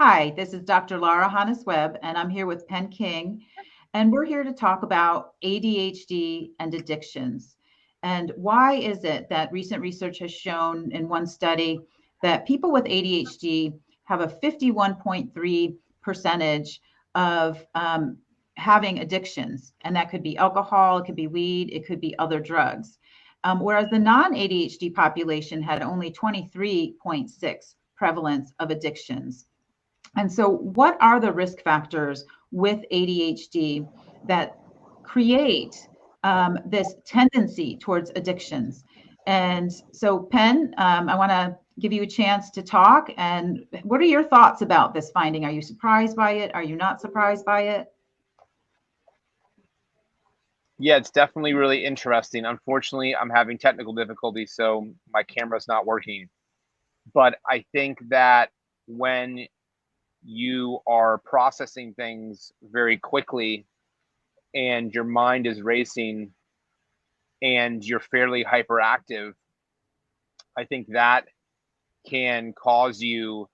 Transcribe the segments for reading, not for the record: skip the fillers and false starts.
Hi, this is Dr. Lara Honos-Webb, and I'm here with Penn King, and we're here to talk about ADHD and addictions. And why is it that recent research has shown in one study that people with ADHD have a 51.3 percentage of having addictions, and that could be alcohol, it could be weed, it could be other drugs. Whereas the non-ADHD population had only 23.6 prevalence of addictions. And so, what are the risk factors with ADHD that create this tendency towards addictions? And so, Penn, I want to give you a chance to talk. And what are your thoughts about this finding? Are you surprised by it? Are you not surprised by it? Yeah, it's definitely really interesting. Unfortunately, I'm having technical difficulties, so my camera's not working. But I think that when you are processing things very quickly and your mind is racing and you're fairly hyperactive, I think that can cause you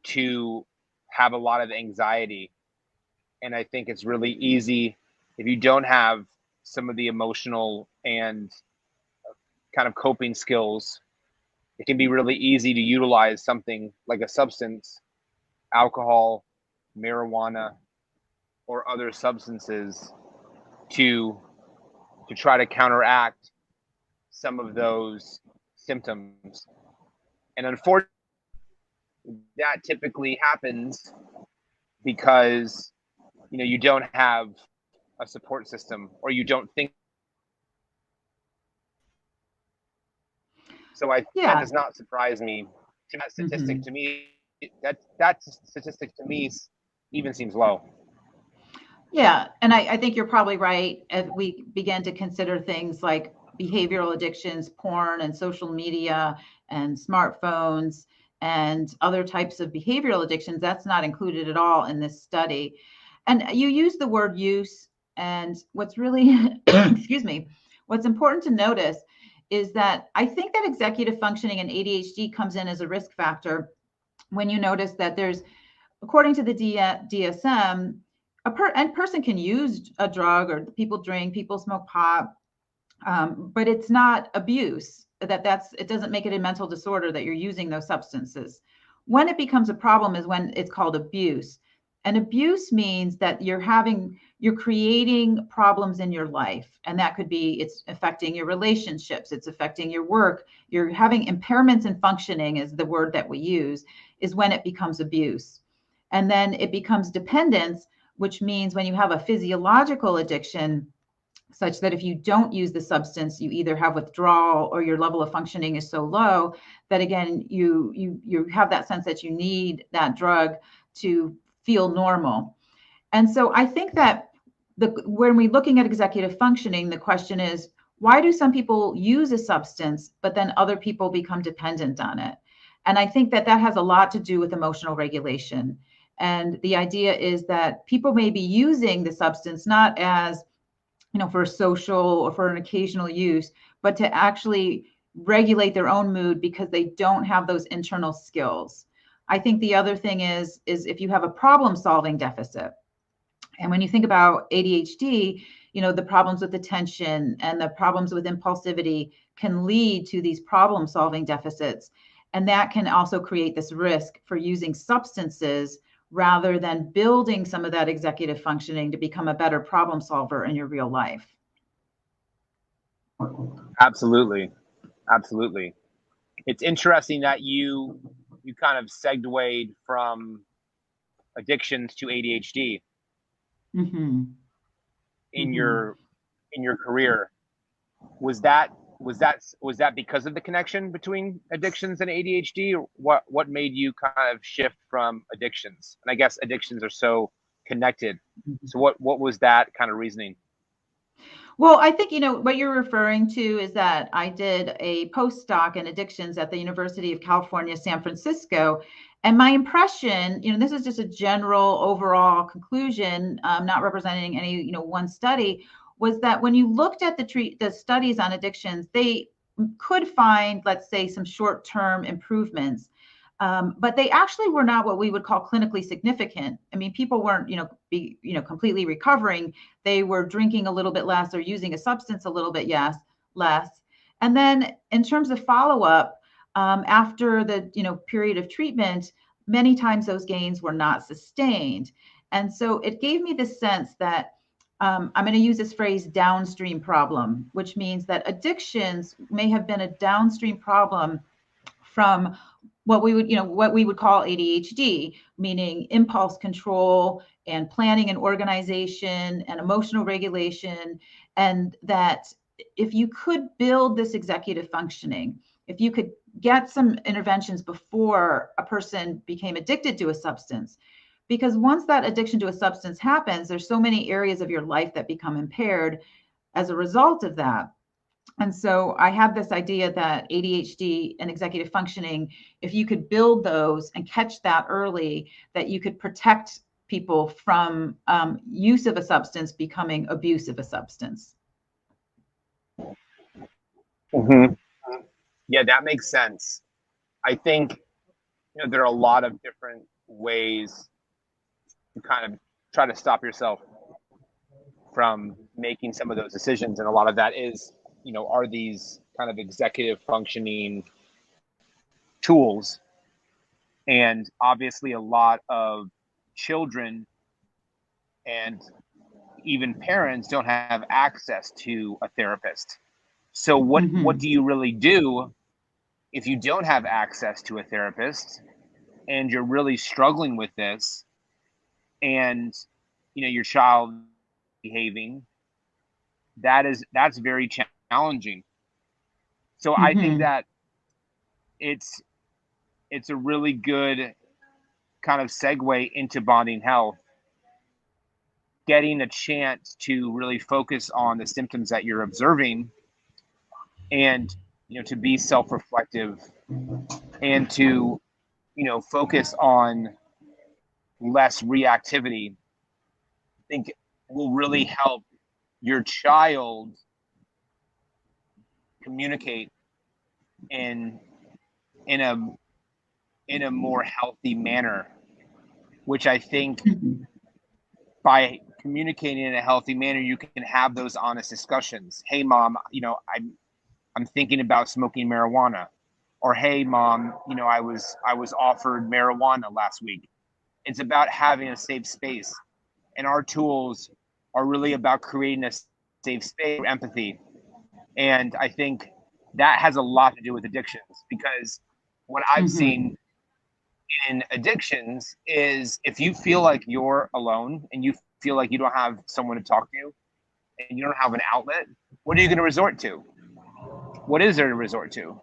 to have a lot of anxiety. And I think it's really easy if you don't have some of the emotional and kind of coping skills. It can be really easy to utilize something like a substance, alcohol, marijuana, or other substances to try to counteract some of those symptoms. And unfortunately, that typically happens because you don't have a support system, or you don't think. So that Yeah. does not surprise me. That statistic Mhm. to me, that statistic to me even seems low. Yeah, and I think you're probably right. If we begin to consider things like behavioral addictions, porn and social media and smartphones and other types of behavioral addictions, that's not included at all in this study. And you use the word use, and what's really, excuse me, what's important to notice is that I think that executive functioning and ADHD comes in as a risk factor when you notice that there's, according to the DSM, person can use a drug, or people drink, people smoke pot, but it's not abuse. It doesn't make it a mental disorder that you're using those substances. When it becomes a problem is when it's called abuse. And abuse means that you're creating problems in your life. And that could be, it's affecting your relationships, it's affecting your work, you're having impairments in functioning, is the word that we use, is when it becomes abuse. And then it becomes dependence, which means when you have a physiological addiction, such that if you don't use the substance, you either have withdrawal or your level of functioning is so low that, again, you have that sense that you need that drug to feel normal. And so I think that when we're looking at executive functioning, the question is, why do some people use a substance, but then other people become dependent on it? And I think that that has a lot to do with emotional regulation. And the idea is that people may be using the substance not as, for social or for an occasional use, but to actually regulate their own mood because they don't have those internal skills. I think the other thing is if you have a problem solving deficit, and when you think about ADHD, the problems with attention and the problems with impulsivity can lead to these problem solving deficits. And that can also create this risk for using substances rather than building some of that executive functioning to become a better problem solver in your real life. Absolutely, absolutely. It's interesting that you kind of segued from addictions to ADHD Mm-hmm. in Mm-hmm. your career. Was that because of the connection between addictions and ADHD? Or what made you kind of shift from addictions? And I guess addictions are so connected. So what was that kind of reasoning? Well, I think, what you're referring to is that I did a postdoc in addictions at the University of California, San Francisco. And my impression, this is just a general overall conclusion, not representing any, one study, was that when you looked at the studies on addictions, they could find, let's say, some short-term improvements. But they actually were not what we would call clinically significant. I mean, people weren't, completely recovering. They were drinking a little bit less or using a substance a little bit less. And then in terms of follow-up, after the, period of treatment, many times those gains were not sustained. And so it gave me this sense that I'm going to use this phrase downstream problem, which means that addictions may have been a downstream problem from what we would call ADHD, meaning impulse control and planning and organization and emotional regulation. And that if you could build this executive functioning, if you could get some interventions before a person became addicted to a substance, because once that addiction to a substance happens, there's so many areas of your life that become impaired as a result of that. And so I have this idea that ADHD and executive functioning, if you could build those and catch that early, that you could protect people from use of a substance becoming abuse of a substance. Mm-hmm. Yeah, that makes sense. I think, there are a lot of different ways to kind of try to stop yourself from making some of those decisions. And a lot of that is, are these kind of executive functioning tools. And obviously a lot of children and even parents don't have access to a therapist. So what do you really do if you don't have access to a therapist and you're really struggling with this, and your child behaving? That's very challenging. So I think that it's a really good kind of segue into bonding health, getting a chance to really focus on the symptoms that you're observing, and to be self-reflective, and to focus on less reactivity. I think will really help your child communicate in a more healthy manner, which I think by communicating in a healthy manner, you can have those honest discussions. Hey, mom, I'm thinking about smoking marijuana. Or hey, mom, I was offered marijuana last week. It's about having a safe space, and our tools are really about creating a safe space for empathy. And I think that has a lot to do with addictions, because what I've seen in addictions is if you feel like you're alone and you feel like you don't have someone to talk to and you don't have an outlet, what are you going to resort to? What is there to resort to?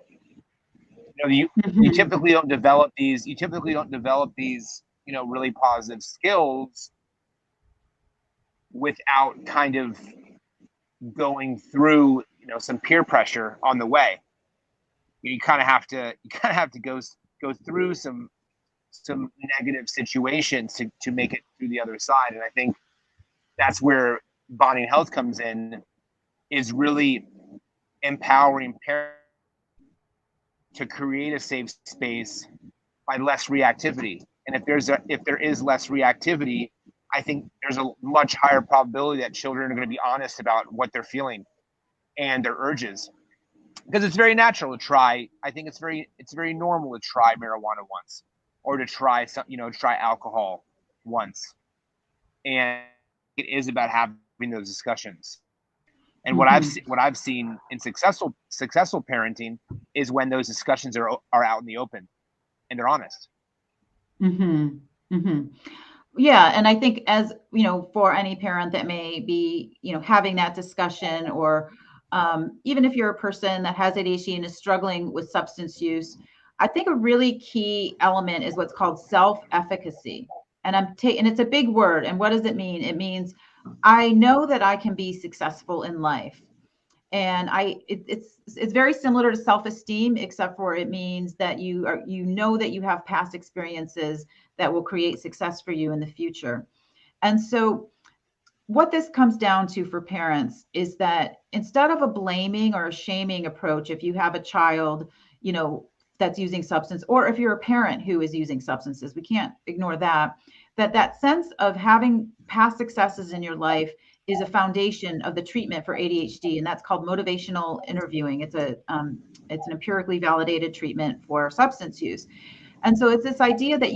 You typically don't develop these. You typically don't develop these, really positive skills without kind of going through, some peer pressure on the way. You kind of have to go through some negative situations to make it through the other side. And I think that's where bonding health comes in, is really empowering parents to create a safe space by less reactivity. And if there is less reactivity, I think there's a much higher probability that children are going to be honest about what they're feeling and their urges, because it's very natural to try. I think it's very normal to try marijuana once, or to try try alcohol once. And it is about having those discussions. And what I've seen in successful parenting is when those discussions are out in the open and they're honest. Yeah, and I think, as for any parent that may be having that discussion, or even if you're a person that has ADHD and is struggling with substance use, I think a really key element is what's called self-efficacy. And it's a big word. And what does it mean? It means I know that I can be successful in life. And it's very similar to self-esteem, except for it means that you know that you have past experiences that will create success for you in the future. And so what this comes down to for parents is that instead of a blaming or a shaming approach, if you have a child, that's using substance, or if you're a parent who is using substances, we can't ignore that sense of having past successes in your life is a foundation of the treatment for ADHD, and that's called motivational interviewing. It's an empirically validated treatment for substance use. And so it's this idea that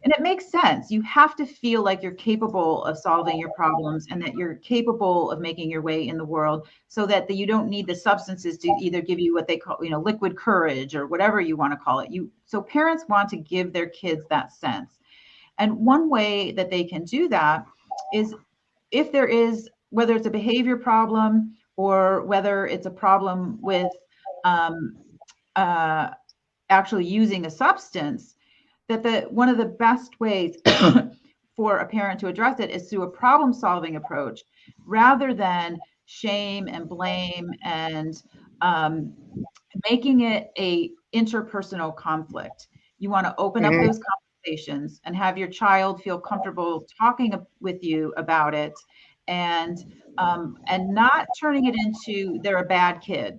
and it makes sense. You have to feel like you're capable of solving your problems and that you're capable of making your way in the world, so that you don't need the substances to either give you what they call, liquid courage or whatever you want to call it. So parents want to give their kids that sense. And one way that they can do that is, if there is, whether it's a behavior problem or whether it's a problem with actually using a substance, that one of the best ways for a parent to address it is through a problem-solving approach, rather than shame and blame and making it a interpersonal conflict. You want to open up those conversations and have your child feel comfortable talking with you about it, and not turning it into they're a bad kid,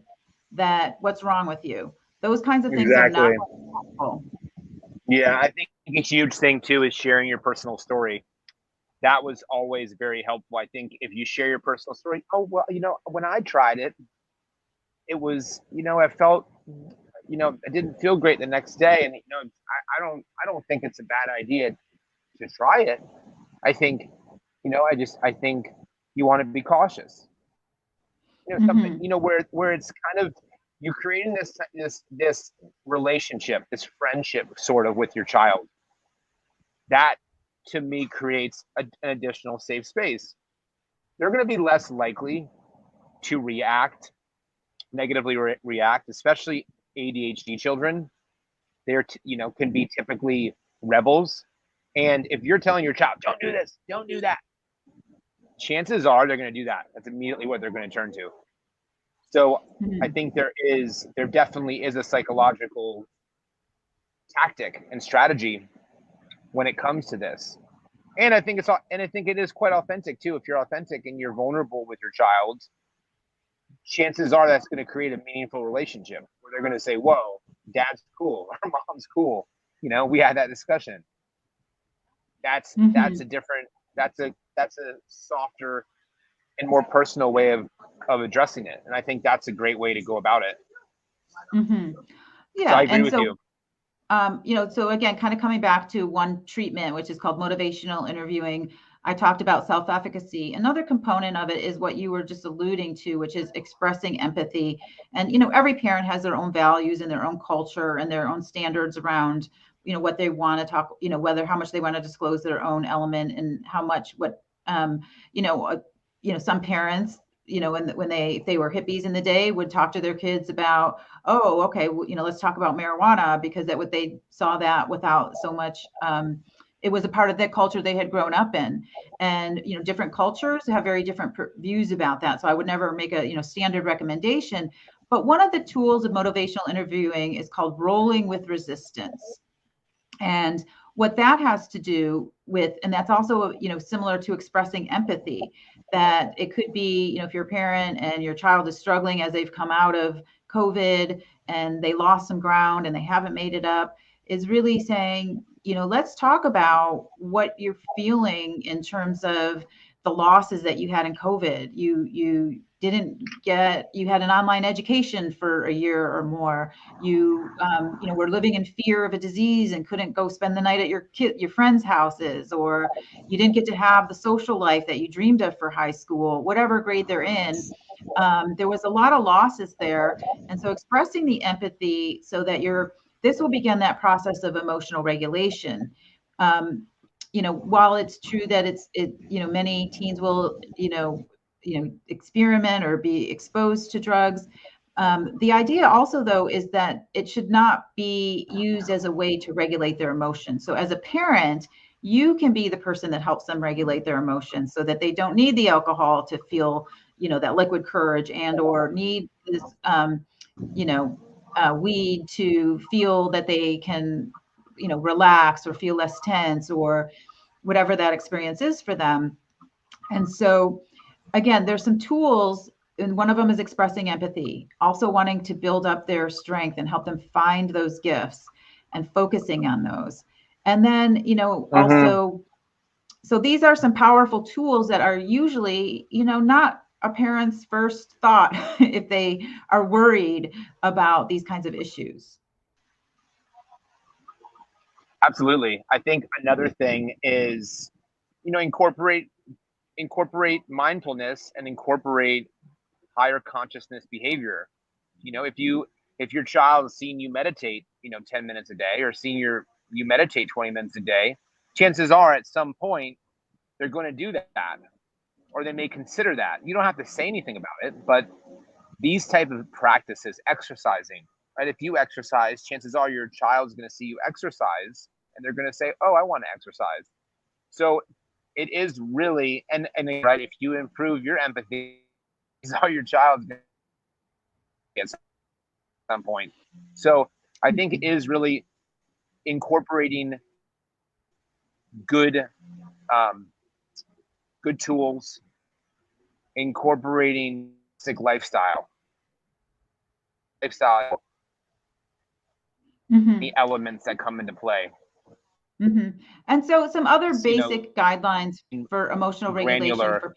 that what's wrong with you. Those kinds of things are not helpful. Yeah, I think a huge thing too is sharing your personal story. That was always very helpful. I think if you share your personal story, oh, well, when I tried it, it was, I felt, it didn't feel great the next day. And, I don't think it's a bad idea to try it. I think, I think you want to be cautious. Something, where it's kind of, you're creating this relationship, this friendship sort of with your child. That to me creates an additional safe space. They're going to be less likely to negatively react, especially ADHD children. They're can be typically rebels, and if you're telling your child, don't do this, don't do that, chances are they're going to do that. That's immediately what they're going to turn to. So I think there definitely is a psychological tactic and strategy when it comes to this. And I think it is quite authentic too. If you're authentic and you're vulnerable with your child, chances are that's going to create a meaningful relationship where they're going to say, whoa, dad's cool, or mom's cool. We had that discussion. That's a softer and more personal way of addressing it. And I think that's a great way to go about it. Yeah. So I agree with you. So again, kind of coming back to one treatment, which is called motivational interviewing, I talked about self-efficacy. Another component of it is what you were just alluding to, which is expressing empathy. And, every parent has their own values and their own culture and their own standards around, what they want to talk, how much they want to disclose their own element, and how much, some parents, when if they were hippies in the day, would talk to their kids about, oh, okay, well, let's talk about marijuana, because that what they saw that without so much, it was a part of that culture they had grown up in. And, different cultures have very different views about that. So I would never make a, standard recommendation. But one of the tools of motivational interviewing is called rolling with resistance. And what that has to do with, and that's also, similar to expressing empathy, that it could be, if you're a parent and your child is struggling as they've come out of COVID and they lost some ground and they haven't made it up, is really saying, let's talk about what you're feeling in terms of the losses that you had in COVID. You had an online education for a year or more. You were living in fear of a disease and couldn't go spend the night at your friends' houses, or you didn't get to have the social life that you dreamed of for high school, whatever grade they're in. There was a lot of losses there. And so expressing the empathy so that this will begin that process of emotional regulation. While it's true that many teens will, experiment or be exposed to drugs. The idea also, though, is that it should not be used as a way to regulate their emotions. So as a parent, you can be the person that helps them regulate their emotions so that they don't need the alcohol to feel, that liquid courage, and or need this, weed to feel that they can, relax or feel less tense, or whatever that experience is for them. And so, again, there's some tools and one of them is expressing empathy, also wanting to build up their strength and help them find those gifts and focusing on those. And then, you know, also, so these are some powerful tools that are usually, you know, not a parent's first thought if they are worried about these kinds of issues. Absolutely. I think another thing is, you know, incorporate mindfulness and incorporate higher consciousness behavior. You know, if your child is seeing you meditate, you know, 10 minutes a day, or seeing you meditate 20 minutes a day, chances are at some point they're going to do that, or they may consider that. You don't have to say anything about it, but these type of practices, exercising, right? If you exercise, chances are your child's going to see you exercise and they're going to say, oh, I want to exercise. So it is really, and right, if you improve your empathy, is how your child's going to get at some point. So I think it is really incorporating good, good tools, incorporating lifestyle, the elements that come into play. And so some other basic guidelines for emotional regulation for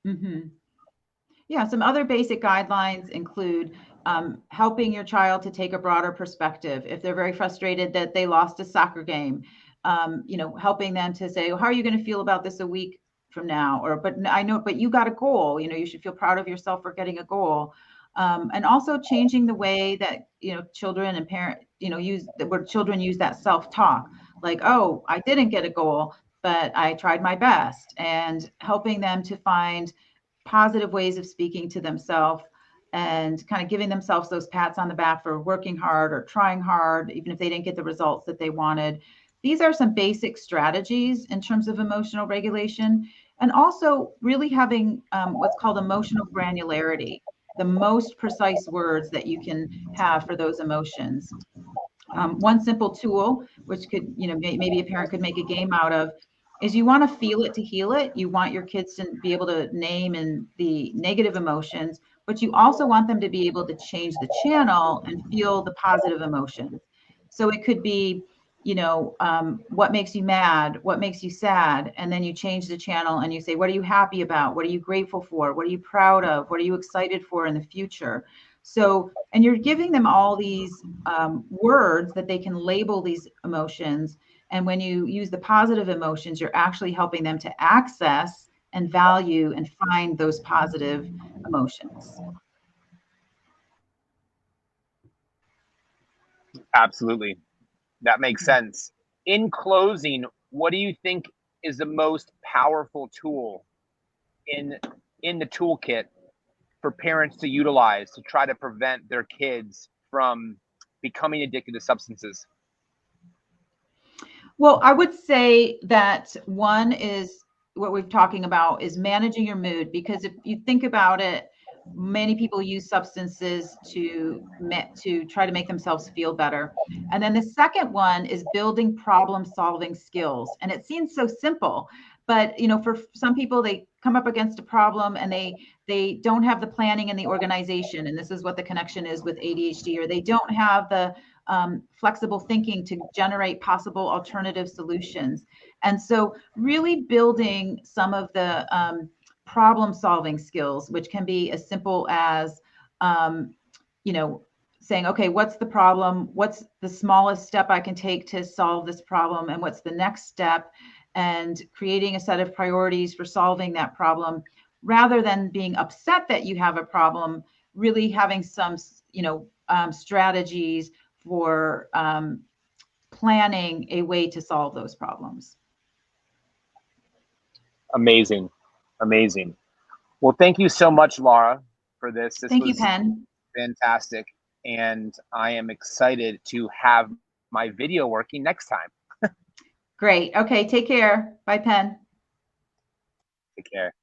parents. Yeah, some other basic guidelines include helping your child to take a broader perspective. If they're very frustrated that they lost a soccer game, you know, helping them to say, well, how are you going to feel about this a week from now? Or, but I know, but you got a goal, you know, you should feel proud of yourself for getting a goal. And also changing the way that, you know, children and parents, you know, where children use that self-talk, like, oh, I didn't get a goal, but I tried my best, and helping them to find positive ways of speaking to themselves and kind of giving themselves those pats on the back for working hard or trying hard, even if they didn't get the results that they wanted. These are some basic strategies in terms of emotional regulation, and also really having what's called emotional granularity, the most precise words that you can have for those emotions. One simple tool, which could, you know, maybe a parent could make a game out of, is you want to feel it to heal it. You want your kids to be able to name in the negative emotions, but you also want them to be able to change the channel and feel the positive emotions. So it could be, you know, what makes you mad, what makes you sad, and then you change the channel and you say, what are you happy about? What are you grateful for? What are you proud of? What are you excited for in the future? So, and you're giving them all these words that they can label these emotions. And when you use the positive emotions, you're actually helping them to access and value and find those positive emotions. Absolutely. That makes sense. In closing, what do you think is the most powerful tool in the toolkit for parents to utilize to try to prevent their kids from becoming addicted to substances? Well, I would say that one is what we're talking about is managing your mood, because if you think about it, many people use substances to try to make themselves feel better. And then the second one is building problem solving skills. And it seems so simple, but you know, for some people, they come up against a problem and they don't have the planning and the organization. And this is what the connection is with ADHD, or they don't have the flexible thinking to generate possible alternative solutions. And so really building some of the problem solving skills, which can be as simple as, you know, saying, okay, what's the problem? What's the smallest step I can take to solve this problem? And what's the next step? And creating a set of priorities for solving that problem, rather than being upset that you have a problem, really having some, you know, strategies for planning a way to solve those problems. Amazing. Amazing. Well, thank you so much, Lara, for this. Thank you, Penn. Fantastic. And I am excited to have my video working next time. Great. Okay, take care. Bye, Penn. Take care.